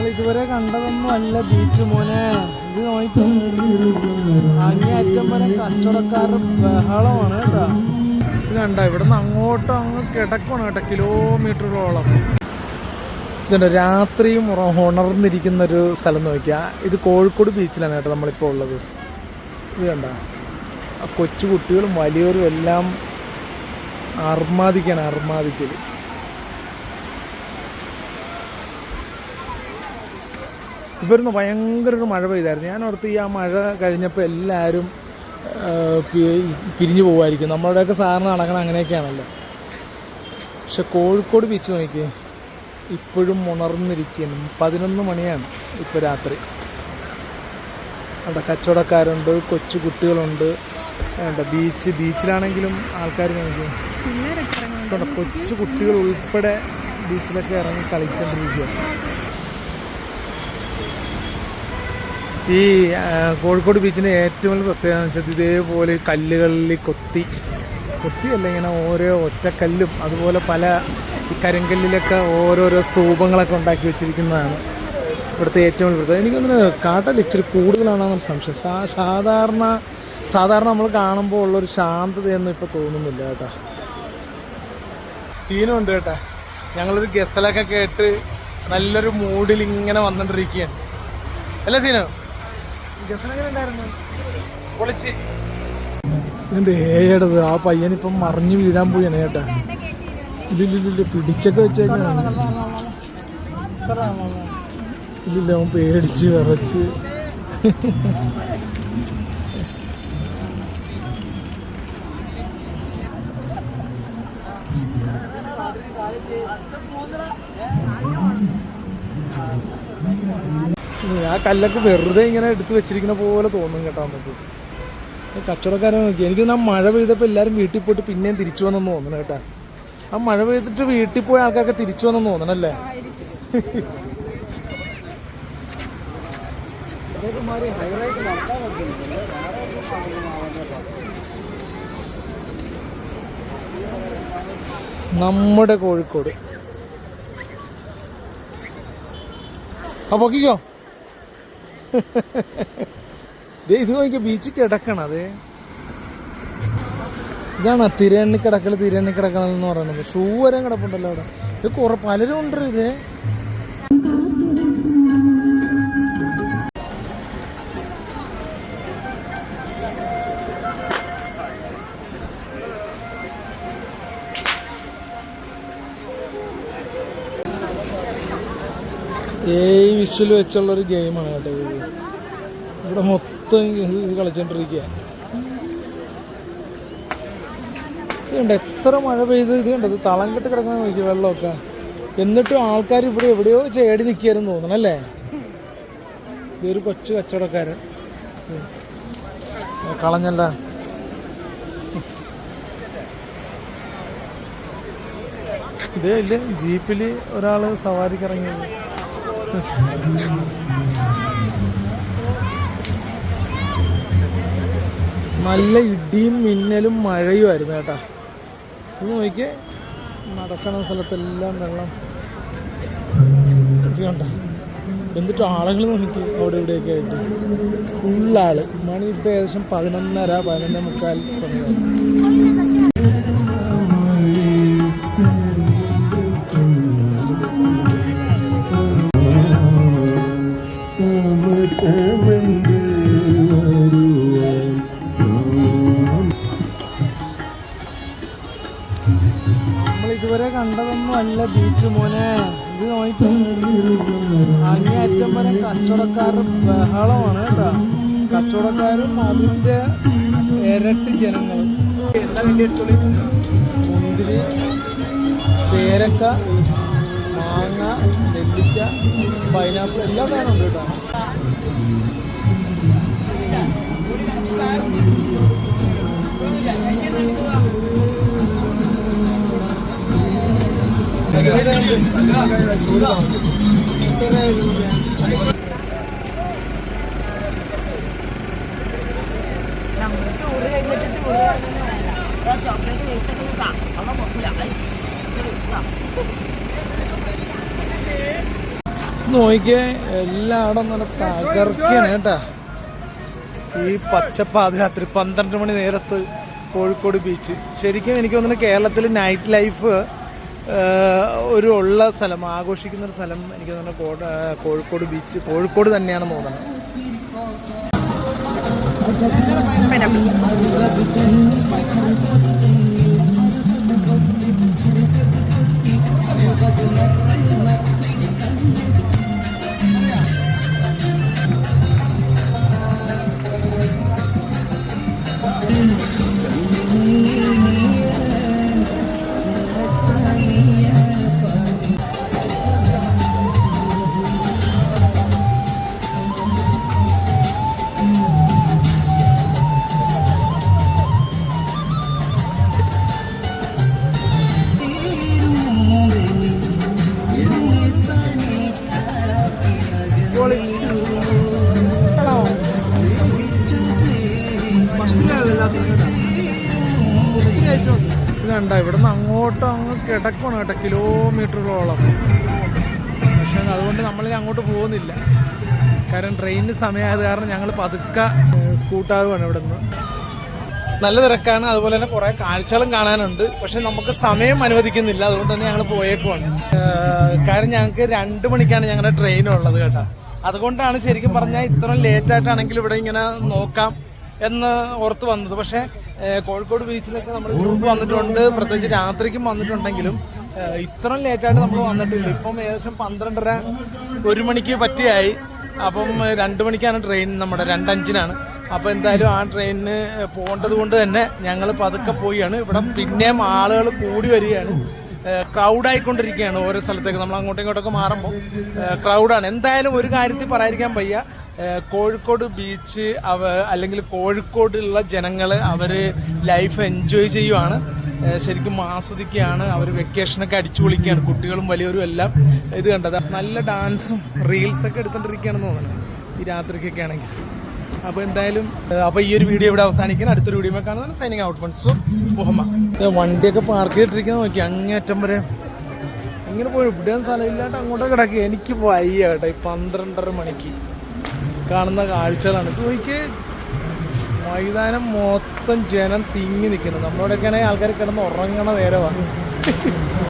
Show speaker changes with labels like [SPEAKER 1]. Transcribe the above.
[SPEAKER 1] ഇതുവരെ കണ്ടതൊന്നും അല്ല ബീച്ച് മോനെ. ഇത് നോക്കി അങ്ങേയറ്റം വരെ കച്ചവടക്കാരുടെ ബഹളമാണ് കേട്ടോ. ഇത് കണ്ട ഇവിടുന്ന് അങ്ങോട്ടും അങ്ങ് കിടക്കണം കേട്ടോ, കിലോമീറ്ററുകളോളം. ഇതുണ്ട് രാത്രിയും ഉണർന്നിരിക്കുന്നൊരു സ്ഥലം നോക്കിയാൽ ഇത് കോഴിക്കോട് ബീച്ചിലാണ് കേട്ടോ നമ്മളിപ്പോൾ ഉള്ളത്. ഇത് കണ്ട ആ കൊച്ചു കുട്ടികളും വലിയവരും എല്ലാം അർമാദിക്കൽ. ഇവരുന്ന് ഭയങ്കര ഒരു മഴ പെയ്തായിരുന്നു. ഞാനോർത്ത് ഈ ആ മഴ കഴിഞ്ഞപ്പോൾ എല്ലാവരും പിരിഞ്ഞു പോകുമായിരിക്കും. നമ്മളുടെയൊക്കെ സാറിന് നടക്കണം അങ്ങനെയൊക്കെയാണല്ലോ. പക്ഷെ കോഴിക്കോട് ബീച്ച് നോക്കി ഇപ്പോഴും ഉണർന്നിരിക്കുന്നു. 11 മണിയാണ് ഇപ്പോൾ രാത്രി. അവിടെ കച്ചവടക്കാരുണ്ട്, കൊച്ചു കുട്ടികളുണ്ട്. വേണ്ട ബീച്ചിലാണെങ്കിലും ആൾക്കാർ നോക്കും. കൊച്ചു കുട്ടികൾ ഉൾപ്പെടെ ബീച്ചിലൊക്കെ ഇറങ്ങി കളിച്ചുകൊണ്ടിരിക്കുക. ഈ കോഴിക്കോട് ബീച്ചിൻ്റെ ഏറ്റവും വലിയ പ്രത്യേകത എന്ന് വെച്ചാൽ ഇതേപോലെ കല്ലുകളിൽ കൊത്തിയല്ല ഇങ്ങനെ ഓരോ ഒറ്റക്കല്ലും അതുപോലെ പല ഈ കരിങ്കല്ലിലൊക്കെ ഓരോരോ സ്തൂപങ്ങളൊക്കെ ഉണ്ടാക്കി വെച്ചിരിക്കുന്നതാണ് ഇവിടുത്തെ ഏറ്റവും വലിയ പ്രത്യേകത. എനിക്കൊന്ന് കാട്ടൽ ഇച്ചിരി കൂടുതലാണെന്നൊരു സംശയം. സാധാരണ നമ്മൾ കാണുമ്പോൾ ഉള്ളൊരു ശാന്തതയൊന്നും ഇപ്പോൾ തോന്നുന്നില്ല കേട്ടോ. സീനുണ്ട് കേട്ടോ. ഞങ്ങളൊരു ഗസലൊക്കെ കേട്ട് നല്ലൊരു മൂഡിൽ ഇങ്ങനെ വന്നിട്ടിരിക്കുകയാണ് അല്ലേ സീനോ? ഗസലൊക്കെ ഉണ്ടായിരുന്നു പൊളിച്ച്. ഇതിൻ്റെ ഏടത് ആ പയ്യനിപ്പം മറിഞ്ഞു വീഴാൻ പോയാണ് കേട്ടാ. ഇല്ലില്ല പിടിച്ചൊക്കെ വെച്ചേക്കാണ്. ഇല്ലില്ല അവൻ പേടിച്ച് വിറച്ച്. ആ കല്ലൊക്കെ വെറുതെ ഇങ്ങനെ എടുത്ത് വെച്ചിരിക്കുന്ന പോലെ തോന്നും കേട്ടോ നമുക്ക്. കച്ചവടക്കാരെ നോക്കി എനിക്ക് ആ മഴ പെയ്തപ്പോൾ എല്ലാവരും വീട്ടിൽ പോയിട്ട് പിന്നെയും തിരിച്ചു വന്നെന്ന് തോന്നണം കേട്ടോ. ആ മഴ പെയ്തിട്ട് വീട്ടിൽ പോയ ആൾക്കാർക്ക് തിരിച്ചു വന്നെന്ന് തോന്നണല്ലേ. നമ്മുടെ കോഴിക്കോട് പൊക്കിക്കോ. ഇത് നോക്കിയ ബീച്ചിൽ കിടക്കണം. അതെ ഇതാണ് തിരയണ്ണിക്കിടക്കൽ എന്ന് പറയുന്നത്. ഷൂ വരെ കിടപ്പുണ്ടല്ലോ അവിടെ. ഇത് പലരും ഉണ്ട്. ഇത് വിഷ്വൽ വെച്ചുള്ളൊരു ഗെയിമാണ് കേട്ടോ. ഇവിടെ മൊത്തം ഇത് കളിച്ചോണ്ടിരിക്കുക. ഇതുണ്ട് എത്ര മഴ പെയ്ത്. ഇത് കണ്ടത് തളം കെട്ട് കിടക്കാൻ നോക്കി വെള്ളമൊക്കെ. എന്നിട്ടും ആൾക്കാർ ഇവിടെ എവിടെയോ ചേടി നിൽക്കുകയായിരുന്നു തോന്നണം അല്ലേ. ഇതൊരു കൊച്ചു കച്ചവടക്കാരൻ കളഞ്ഞല്ല. ഇതേ ഇല്ല ജീപ്പിൽ ഒരാൾ സവാരിക്ക് ഇറങ്ങിയത്. നല്ല ഇടിയും മിന്നലും മഴയുമായിരുന്നു കേട്ടോ. ഇത് നോക്കിയേ നടക്കണ സ്ഥലത്തെല്ലാം വെള്ളം കണ്ടോ. എന്നിട്ട് ആളുകൾ നോക്കി അവിടെ ഇവിടെയൊക്കെ ആയിട്ട് ഫുള്ളാള്. മണി ഇപ്പോൾ ഏകദേശം 11:30-11:45 സമയമാണ്. ഇതുവരെ കണ്ടതൊന്നും അല്ല ബീച്ച് മോനെ. ഇത് നോക്കി അങ്ങേയറ്റം വരെ കച്ചവടക്കാരുടെ ബഹളമാണ് കേട്ടോ. കച്ചവടക്കാരും അതിൻ്റെ ഇരട്ടി ജനങ്ങളും. എന്താ വലിയ മുന്തിരി, പേരക്ക, മാങ്ങ, നെല്ലിക്ക, പൈനാപ്പിൾ എല്ലാ സാധനവും ഉണ്ട് കേട്ടോ.
[SPEAKER 2] ചോക്ലേറ്റ് വേസ്റ്റ് ഒക്കെ അവിടെ കൊടുക്കില്ല.
[SPEAKER 1] നോക്കിയേ എല്ലായിടം നല്ല തകർക്കാണ് കേട്ടാ. ഈ പച്ചപ്പാതിരാത്രി 12 മണി നേരത്ത് കോഴിക്കോട് ബീച്ച് ശരിക്കും എനിക്ക് തോന്നുന്നു കേരളത്തിൽ നൈറ്റ് ലൈഫ് ഒരു ഉള്ള സ്ഥലം, ആഘോഷിക്കുന്നൊരു സ്ഥലം എനിക്ക് തോന്നുന്നു കോഴിക്കോട് ബീച്ച്, കോഴിക്കോട് തന്നെയാണെന്ന് തോന്നുന്നത്. കണ്ട ഇവിടുന്ന് അങ്ങോട്ടും അങ്ങ് കിടക്കണം കേട്ടോ, കിലോമീറ്ററുകളോളം. പക്ഷേ അതുകൊണ്ട് നമ്മളിനി അങ്ങോട്ട് പോകുന്നില്ല, കാരണം ട്രെയിനിന് സമയമായത് കാരണം ഞങ്ങൾ പതുക്കെ സ്കൂട്ടാവുകയാണ് ഇവിടെ നിന്ന്. നല്ല തിരക്കാണ്, അതുപോലെ തന്നെ കുറേ കാഴ്ചകളും കാണാനുണ്ട്. പക്ഷെ നമുക്ക് സമയം അനുവദിക്കുന്നില്ല, അതുകൊണ്ട് തന്നെ ഞങ്ങൾ പോയേക്കുവാണ്. കാരണം ഞങ്ങൾക്ക് 2 മണിക്കാണ് ഞങ്ങളുടെ ട്രെയിൻ ഉള്ളത് കേട്ടോ. അതുകൊണ്ടാണ് ശരിക്കും പറഞ്ഞാൽ ഇത്ര ലേറ്റായിട്ടാണെങ്കിൽ ഇവിടെ ഇങ്ങനെ നോക്കാം എന്ന് ഓർത്ത് വന്നത്. പക്ഷേ കോഴിക്കോട് ബീച്ചിലൊക്കെ നമ്മൾ മുമ്പ് വന്നിട്ടുണ്ട്, പ്രത്യേകിച്ച് രാത്രിക്കും വന്നിട്ടുണ്ടെങ്കിലും ഇത്ര ലേറ്റായിട്ട് നമ്മൾ വന്നിട്ടില്ല. ഇപ്പം ഏകദേശം 12:30 1 മണിക്ക് പറ്റിയായി. അപ്പം 2 മണിക്കാണ് ട്രെയിൻ, നമ്മുടെ 2:05-നാണ്. അപ്പോൾ എന്തായാലും ആ ട്രെയിനിന് പോകേണ്ടത് കൊണ്ട് തന്നെ ഞങ്ങൾ പതുക്കെ പോയാണ്. ഇവിടെ പിന്നെയും ആളുകൾ കൂടി വരികയാണ്, ക്രൗഡായിക്കൊണ്ടിരിക്കുകയാണ് ഓരോ സ്ഥലത്തേക്ക്. നമ്മൾ അങ്ങോട്ടും ഇങ്ങോട്ടൊക്കെ മാറുമ്പോൾ ക്രൗഡാണ്. എന്തായാലും ഒരു കാര്യത്തിൽ പറയാതിരിക്കാൻ വയ്യ, കോഴിക്കോട് ബീച്ച് അല്ലെങ്കിൽ കോഴിക്കോടുള്ള ജനങ്ങൾ അവർ ലൈഫ് എൻജോയ് ചെയ്യുവാണ്, ശരിക്കും ആസ്വദിക്കുകയാണ്. അവർ വെക്കേഷനൊക്കെ അടിച്ചു പൊളിക്കുകയാണ്, കുട്ടികളും വലിയവരും എല്ലാം. ഇത് കണ്ടത് നല്ല ഡാൻസും റീൽസൊക്കെ എടുത്തുകൊണ്ടിരിക്കുകയാണെന്ന് തോന്നുന്നു ഈ രാത്രിക്കൊക്കെ ആണെങ്കിൽ. അപ്പോൾ എന്തായാലും അപ്പോൾ ഈ ഒരു വീഡിയോ ഇവിടെ അവസാനിക്കുന്നത്. അടുത്തൊരു വീഡിയോ കാണുന്നത് സൈനിങ് ഔട്ട് മൻസൂർ മുഹമ്മദ്. വണ്ടിയൊക്കെ പാർക്ക് ചെയ്തിട്ടിരിക്കുന്നത് നോക്കി, അങ്ങേറ്റം വരെ ഇങ്ങനെ പോയി ഇവിടെ സ്ഥലമില്ലാണ്ട് അങ്ങോട്ടൊക്കെ കിടക്കുക. എനിക്ക് വയ്യ കേട്ടോ, ഈ 12:30 മണിക്ക് കാണുന്ന കാഴ്ചകളാണ്. നോക്കി മൈതാനം മൊത്തം ജനം തിങ്ങി നിൽക്കുന്നത്. നമ്മളോടൊക്കെയാണെങ്കിൽ ആൾക്കാർ കിടന്ന് ഉറങ്ങണ നേരമാണ്.